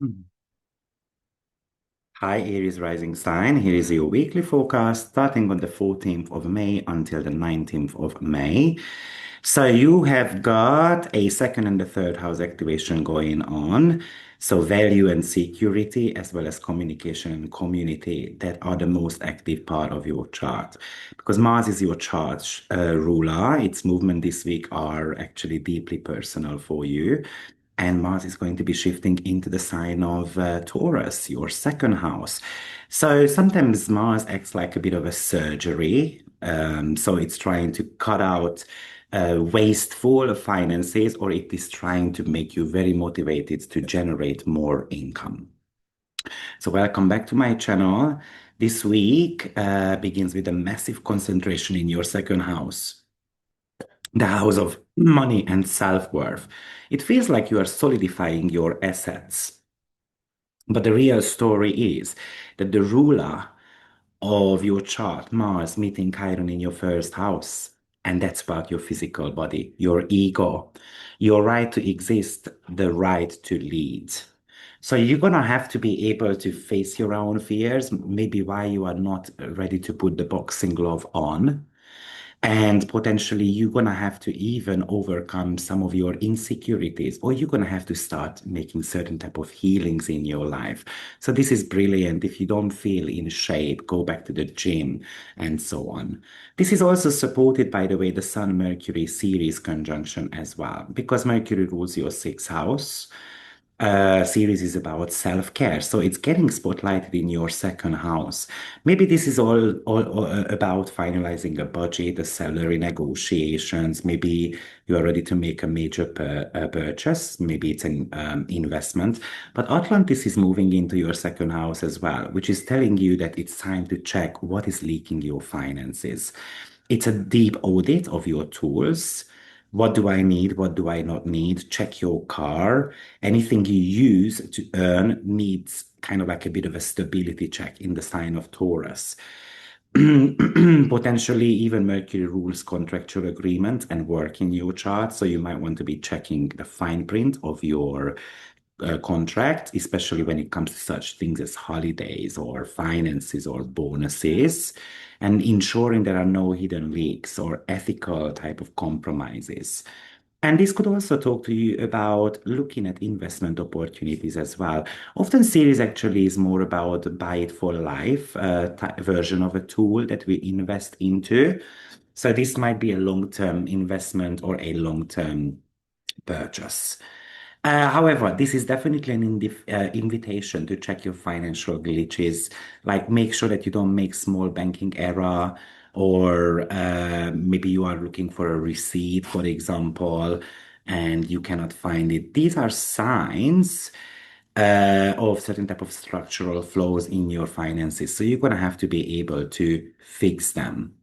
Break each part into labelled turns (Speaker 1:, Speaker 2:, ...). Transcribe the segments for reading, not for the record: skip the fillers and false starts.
Speaker 1: Hmm. Hi, Aries rising sign. Here is your weekly forecast starting on the 14th of May until the 19th of May. So you have got a second and the third house activation going on. So value and security, as well as communication and community, that are the most active part of your chart. Because Mars is your chart ruler, its movement this week are actually deeply personal for you. And Mars is going to be shifting into the sign of Taurus, your second house. So sometimes Mars acts like a bit of a surgery. So it's trying to cut out wasteful finances, or it is trying to make you very motivated to generate more income. So welcome back to my channel. This week begins with a massive concentration in your second house, the house of money and self-worth. It feels like you are solidifying your assets. But the real story is that the ruler of your chart, Mars, meeting Chiron in your first house, and that's about your physical body, your ego, your right to exist, the right to lead. So you're gonna have to be able to face your own fears, maybe why you are not ready to put the boxing glove on. And potentially you're gonna have to even overcome some of your insecurities, or you're gonna have to start making certain type of healings in your life. So this is brilliant. If you don't feel in shape, go back to the gym and so on. This is also supported, by the way, the Sun Mercury series conjunction as well, because Mercury rules your sixth house. Series is about self-care, so it's getting spotlighted in your second house. Maybe this is all about finalizing a budget, the salary negotiations. Maybe you are ready to make a major purchase. Maybe it's an investment. But Atlantis is moving into your second house as well, which is telling you that it's time to check what is leaking your finances. It's a deep audit of your tools. What do I need? What do I not need? Check your car. Anything you use to earn needs kind of like a bit of a stability check in the sign of Taurus. Potentially, even Mercury rules contractual agreement and work in your chart. So you might want to be checking the fine print of your contract, especially when it comes to such things as holidays or finances or bonuses, and ensuring there are no hidden leaks or ethical type of compromises. And this could also talk to you about looking at investment opportunities as well. Often series actually is more about buy it for life version of a tool that we invest into. So this might be a long-term investment or a long-term purchase. However, this is definitely an invitation to check your financial glitches. Like, make sure that you don't make small banking error, or maybe you are looking for a receipt, for example, and you cannot find it. These are signs of certain type of structural flaws in your finances. So you're gonna have to be able to fix them.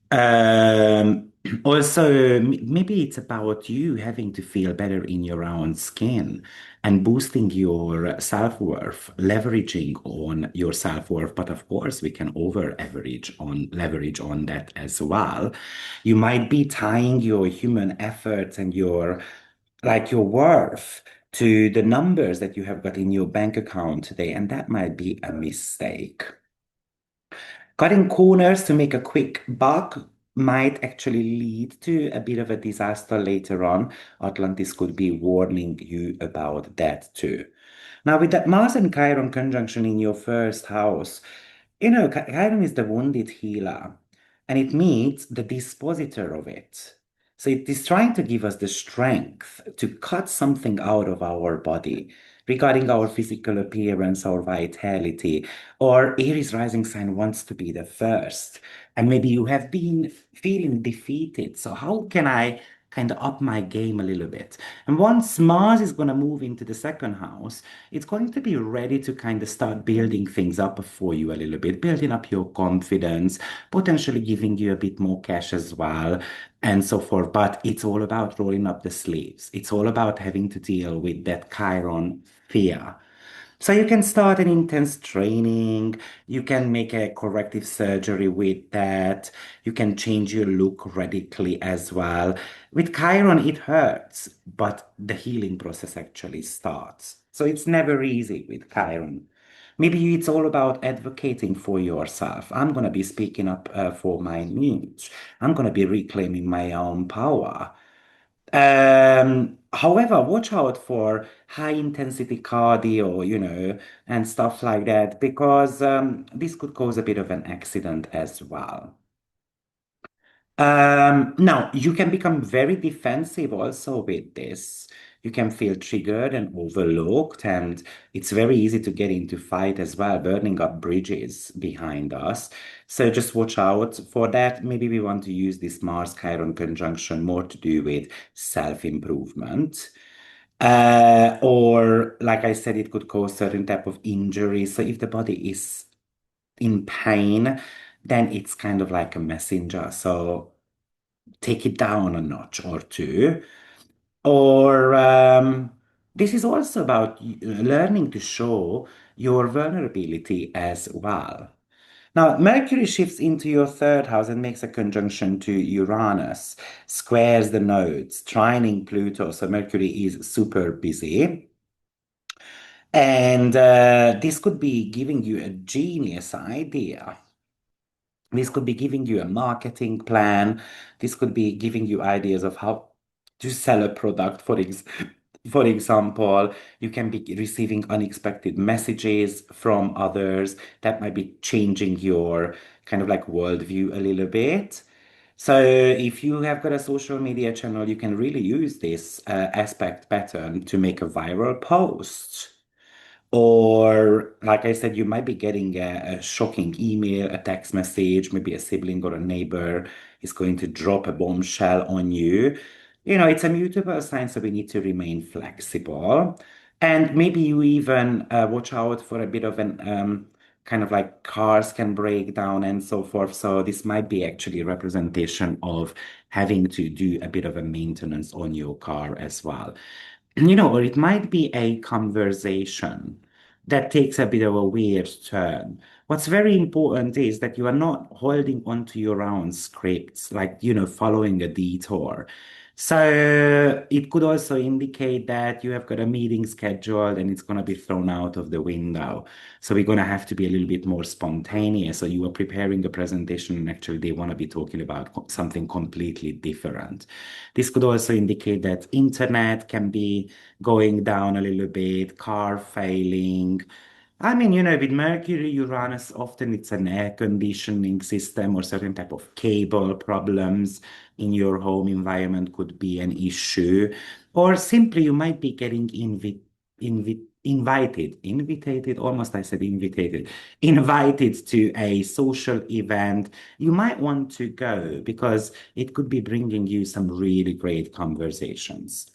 Speaker 1: Um, Also, maybe it's about you having to feel better in your own skin and boosting your self-worth, leveraging on your self-worth. But of course, we can over leverage on that as well. You might be tying your human efforts and your worth to the numbers that you have got in your bank account today, and that might be a mistake. Cutting corners to make a quick buck might actually lead to a bit of a disaster later on. Atlantis could be warning you about that too. Now, with that Mars and Chiron conjunction in your first house, Chiron is the wounded healer, and it meets the dispositor of it. So it is trying to give us the strength to cut something out of our body regarding our physical appearance or vitality. Or Aries rising sign wants to be the first. And maybe you have been feeling defeated. So how can I kind of up my game a little bit? And once Mars is going to move into the second house, it's going to be ready to kind of start building things up for you a little bit, building up your confidence, potentially giving you a bit more cash as well, and so forth. But it's all about rolling up the sleeves. It's all about having to deal with that Chiron fear. So you can start an intense training, you can make a corrective surgery with that, you can change your look radically as well. With Chiron, it hurts, but the healing process actually starts. So it's never easy with Chiron. Maybe it's all about advocating for yourself. I'm going to be speaking up for my needs. I'm going to be reclaiming my own power. However, watch out for high intensity cardio, and stuff like that, because this could cause a bit of an accident as well. Now, you can become very defensive also with this. You can feel triggered and overlooked, and it's very easy to get into fight as well, burning up bridges behind us. So just watch out for that. Maybe we want to use this Mars Chiron conjunction more to do with self-improvement. Or like I said, it could cause certain type of injury. So if the body is in pain, then it's kind of like a messenger. So take it down a notch or two. Or this is also about learning to show your vulnerability as well. Now, Mercury shifts into your third house and makes a conjunction to Uranus, squares the nodes, trining Pluto. So Mercury is super busy. And this could be giving you a genius idea. This could be giving you a marketing plan. This could be giving you ideas of how to sell a product. For example, you can be receiving unexpected messages from others that might be changing your kind of like worldview a little bit. So if you have got a social media channel, you can really use this aspect pattern to make a viral post. Or, like I said, you might be getting a shocking email, a text message, maybe a sibling or a neighbor is going to drop a bombshell on you. It's a mutable sign, so we need to remain flexible. And maybe you even watch out for a bit of an kind of like cars can break down and so forth. So this might be actually a representation of having to do a bit of a maintenance on your car as well. Or it might be a conversation that takes a bit of a weird turn. What's very important is that you are not holding on to your own scripts, like, following a detour. So it could also indicate that you have got a meeting scheduled and it's going to be thrown out of the window. So we're going to have to be a little bit more spontaneous. So you are preparing a presentation and actually they want to be talking about something completely different. This could also indicate that internet can be going down a little bit, car failing. I mean, with Mercury, Uranus, often it's an air conditioning system or certain type of cable problems in your home environment could be an issue. Or simply you might be getting invitated, almost I said invitated, invited to a social event. You might want to go because it could be bringing you some really great conversations.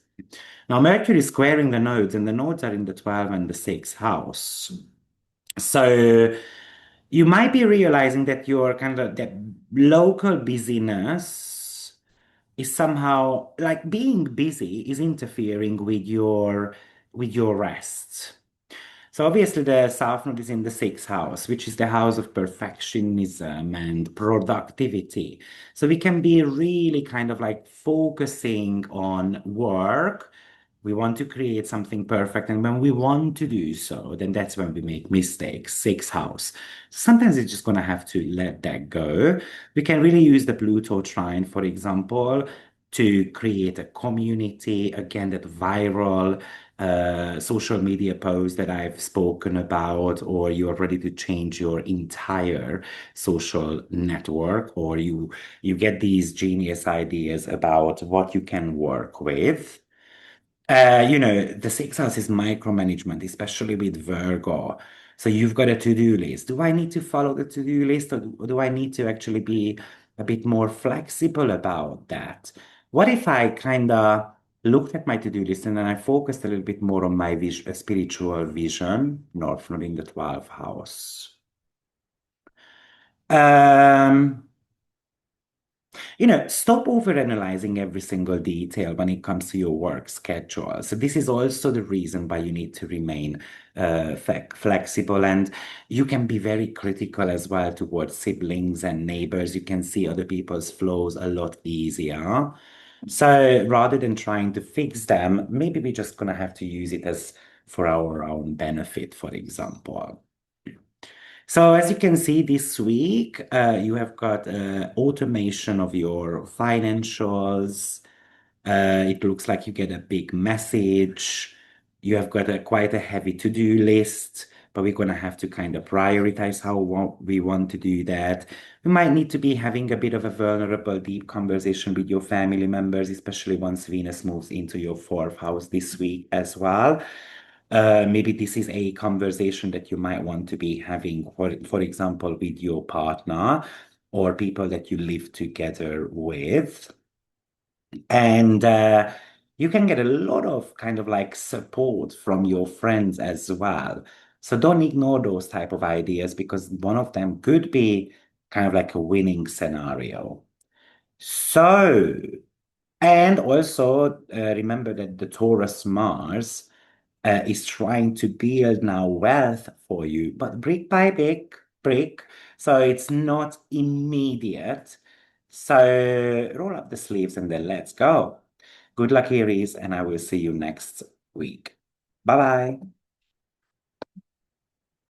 Speaker 1: Now, Mercury is squaring the nodes, and the nodes are in the 12th and the 6th house. So you might be realizing that your kind of that local busyness is somehow like being busy is interfering with your rest. So obviously the South Node is in the 6th house, which is the house of perfectionism and productivity. So we can be really kind of like focusing on work. We want to create something perfect. And when we want to do so, then that's when we make mistakes. 6th house. Sometimes it's just going to have to let that go. We can really use the Pluto trine, for example, to create a community, again, that viral social media post that I've spoken about, or you're ready to change your entire social network, or you get these genius ideas about what you can work with. The 6th house is micromanagement, especially with Virgo. So you've got a to-do list. Do I need to follow the to-do list, or do I need to actually be a bit more flexible about that? What if I kind of looked at my to-do list and then I focused a little bit more on my spiritual vision, North Node in the 12th house? Um, stop overanalyzing every single detail when it comes to your work schedule. So this is also the reason why you need to remain flexible, and you can be very critical as well towards siblings and neighbors. You can see other people's flows a lot easier. So rather than trying to fix them, maybe we're just gonna have to use it as for our own benefit, for example. So as you can see this week, you have got automation of your financials. It looks like you get a big message. You have got quite a heavy to-do list, but we're going to have to kind of prioritize how we want to do that. We might need to be having a bit of a vulnerable, deep conversation with your family members, especially once Venus moves into your fourth house this week as well. Maybe this is a conversation that you might want to be having, for example, with your partner or people that you live together with. And you can get a lot of kind of like support from your friends as well. So don't ignore those type of ideas because one of them could be kind of like a winning scenario. So, and also remember that the Taurus Mars is trying to build now wealth for you, but brick by brick. So it's not immediate. So roll up the sleeves and then let's go. Good luck, Aries, and I will see you next week. Bye bye.